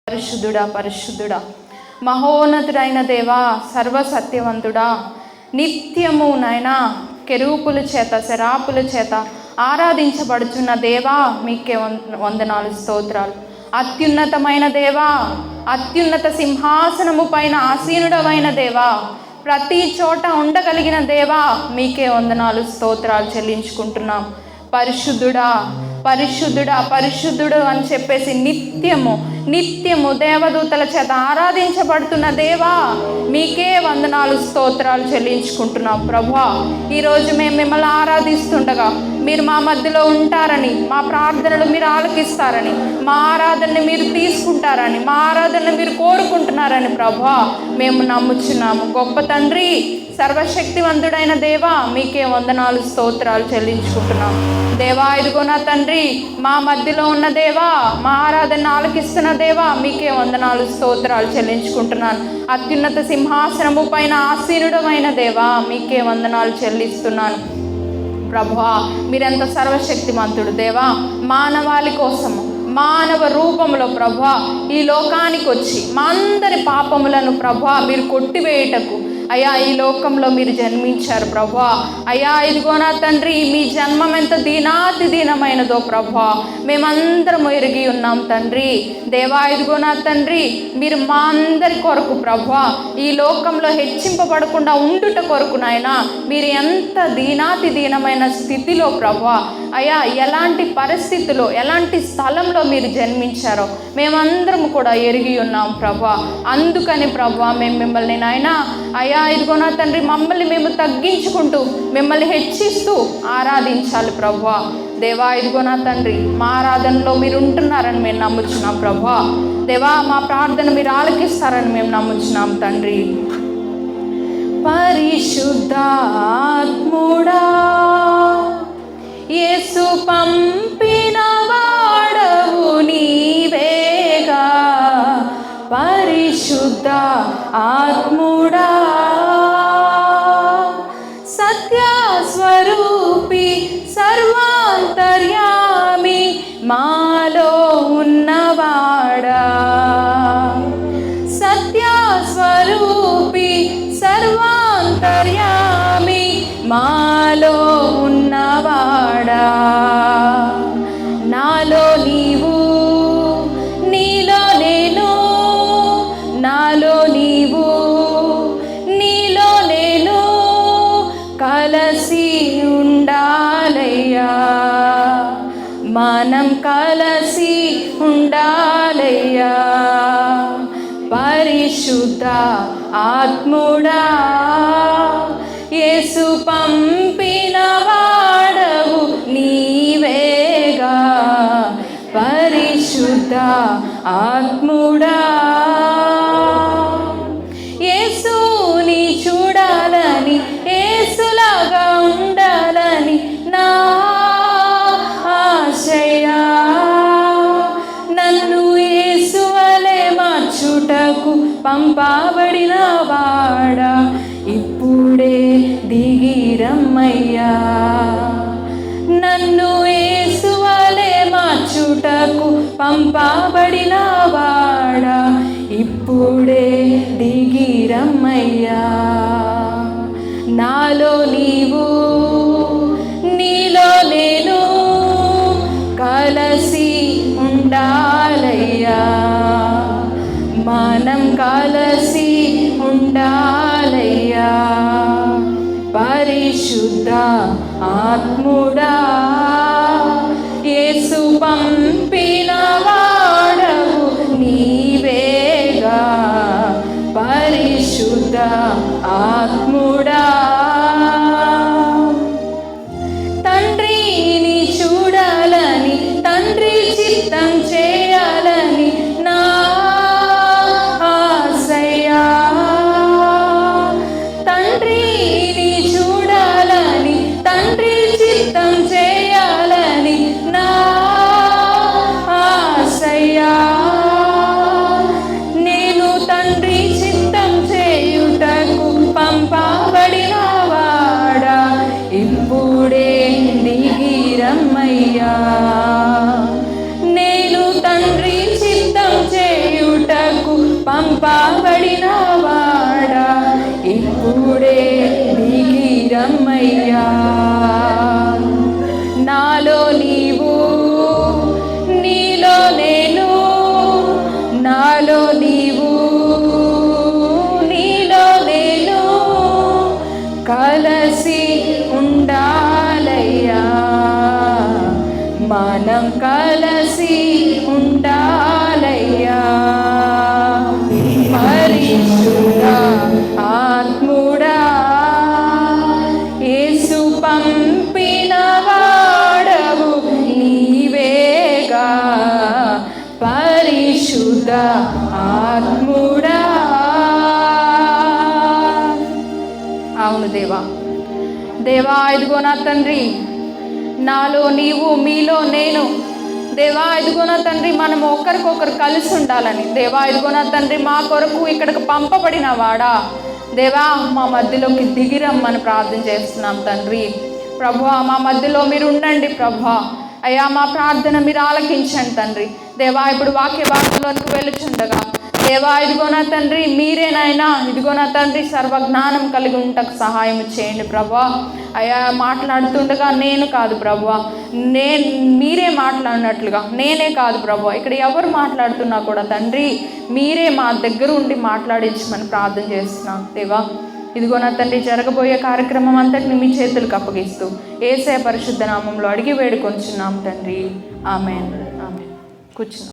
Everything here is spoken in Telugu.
పరిశుద్ధుడా పరిశుద్ధుడా మహోన్నతుడైన దేవా, సర్వసత్యవంతుడా, నిత్యము నాయనా కెరూపుల చేత శరాపుల చేత ఆరాధించబడుచున్న దేవా, మీకే వందనాలు స్తోత్రాలు. అత్యున్నతమైన దేవా, అత్యున్నత సింహాసనము పైన ఆసీనుడమైన దేవా, ప్రతి చోట ఉండగలిగిన దేవా, మీకే వందనాలు స్తోత్రాలు చెల్లించుకుంటున్నాం. పరిశుద్ధుడా పరిశుద్ధుడా పరిశుద్ధుడు అని చెప్పేసి నిత్యము దేవదూతల చేత ఆరాధించబడుతున్న దేవా, మీకే వందనాలు స్తోత్రాలు చెల్లించుకుంటున్నాం. ప్రభువా, ఈరోజు మేము మిమ్మల్ని ఆరాధిస్తుండగా మీరు మా మధ్యలో ఉంటారని, మా ప్రార్థనలు మీరు ఆలకిస్తారని, మా ఆరాధనని మీరు తీసుకుంటారని, మా ఆరాధనను మీరు కోరుకుంటున్నారని ప్రభువా మేము నమ్ముచున్నాము. గొప్ప తండ్రి, సర్వశక్తివంతుడైన దేవా, మీకే వందనాలు స్తోత్రాలు చెల్లించుకుంటున్నాం. దేవా, ఇదిగో నా తండ్రి, మా మధ్యలో ఉన్న దేవా, మా ఆరాధన ఆలకిస్తున్న దేవా, మీకే వందనాలు స్తోత్రాలు చెల్లించుకుంటున్నాను. అత్యున్నత సింహాసనము పైన ఆసీనుడమైన దేవా, మీకే వందనాలు చెల్లిస్తున్నాను. ప్రభువా, మీరెంత సర్వశక్తిమంతుడు దేవా, మానవాళి కోసము మానవ రూపంలో ప్రభువా ఈ లోకానికి వచ్చి మా అందరి పాపములను ప్రభువా మీరు కొట్టివేయుటకు అయ్యా ఈ లోకంలో మీరు జన్మించారు ప్రభువా. అయ్యా, ఇదిగో నా తండ్రి, మీ జన్మం ఎంత దీనాతి దీనమైనదో ప్రభువా మేమందరం ఎరిగి ఉన్నాం తండ్రి. దేవా, ఇదిగో నా తండ్రి, మీరు మా అందరి కొరకు ప్రభువా ఈ లోకంలో హెచ్చింపబడకుండా ఉండుట కొరకు నాయనా మీరు ఎంత దీనాతి దీనమైన స్థితిలో ప్రభువా అయ్యా ఎలాంటి పరిస్థితిలో ఎలాంటి స్థలంలో మీరు జన్మించారో మేమందరం కూడా ఎరిగి ఉన్నాం ప్రభువా. అందుకని ప్రభువా మేము మిమ్మల్ని నాయనా అయ్యా ఇదిగో నా తండ్రి మమ్మల్ని మేము తగ్గించుకుంటూ మిమ్మల్ని హెచ్చిస్తూ ఆరాధించాలి ప్రభువా. దేవా, ఇదిగో నా తండ్రి, మా ఆరాధనలో మీరు ఉంటున్నారని మేము నమ్ముచున్నాం ప్రభువా. దేవా, మా ప్రార్థన మీరు ఆలకిస్తారని మేము నమ్ముచున్నాం తండ్రి. పరిశుద్ధాత్ముడా, యేసు పంపిన వాడవు నీవేగా. పరిశుద్ధ ఆత్ముడా, సత్యస్వరూపి సర్వాంతర్యామి మాలో ఉన్నవాడా. సత్యస్వరూపి సర్వాంతర్యామి మాలో ఉన్నవాడా. నాలో నీవు, నీలో నేను, నాలో నీవు, నీలో నేను కలిసి ఉండాలయ్యా. మనం కలిసి ఉండాలయ్యా. పరిశుద్ధ ఆత్ముడా, యేసు పంపిన వాడవు నీవేగా. పరిశుద్ధ ఆత్ముడా, యేసుని చూడాలని, యేసులాగా ఉండాలని నా ఆశయా. నన్ను యేసు వలె మార్చుటకు పంపబడిన వాడా, ఇప్పుడే దిగిరమ్మయ్యా. నన్ను యేసు వలె మార్చుటకు పంపబడిన వాడా, ఇప్పుడే దిగిరమ్మయ్యా. నాలో నీవు, నీలో నేను కలిసి ఉండాలయ్యా. మనం కలిసి ఉండాలయ్యా. పరిశుద్ధ ఆత్ముడా, యేసు పంపిన వాడవు నీవేగా. పరిశుద్ధ ఆత్ముడా, తండ్రిని చూడాలని, తండ్రి చిత్తం చేయాలని నా ఆశయా. తండ్రిని చూడాలని, తండ్రి చిత్తం చేయాలని పంపబడిన వాడా ఇప్పుడే దిగి రమ్మయ్యా. నాలో నీవు నీలో నేను, నాలో నీవు నీలో నేను కలిసి ఉండాలయ్యా. మనం కలిసి ఉండాలయ్యా. పరిశుద్ధ ఆత్ముడా యేసు పంపిన వాడవు నీవేగా. పరిశుద్ధ ఆత్ముడా. అవును దేవా, దేవా ఇదిగో నా తండ్రి, నాలో నీవు మీలో నేను. దేవా ఇదిగో నా తండ్రి, మనం ఒకరికొకరు కలిసి ఉండాలని. దేవా ఇదిగో నా తండ్రి, మా కొరకు ఇక్కడికి పంపబడిన వాడా దేవా మా మధ్యలోకి దిగిరమ్మని ప్రార్థన చేస్తున్నాం తండ్రి. ప్రభువా మా మధ్యలో మీరు ఉండండి ప్రభువా. అయ్యా మా ప్రార్థన మీరు ఆలకించండి తండ్రి. దేవా ఇప్పుడు వాక్య భాగంలోనికి వెళ్ళుచుండగా దేవా ఇదిగో నా తండ్రి, మీరేనైనా ఇదిగో నా తండ్రి సర్వజ్ఞానం కలిగి ఉంటకు సహాయం చేయండి ప్రభువా. అయ్యా మాట్లాడుతుండగా నేను కాదు ప్రభువా, మీరే మాట్లాడినట్లుగా, నేనే కాదు ప్రభువా. ఇక్కడ ఎవరు మాట్లాడుతున్నా కూడా తండ్రి మీరే మా దగ్గర ఉండి మాట్లాడించమని ప్రార్థన చేస్తున్నాం దేవా. ఇదిగో నా తండ్రి జరగబోయే కార్యక్రమం అంతటిని మీ చేతులకు అప్పగిస్తూ యేసయ్య పరిశుద్ధ నామంలో అడిగి వేడుకొంచున్నాం తండ్రి. ఆమేన్. ఆమేన్. కూర్చున్నాం.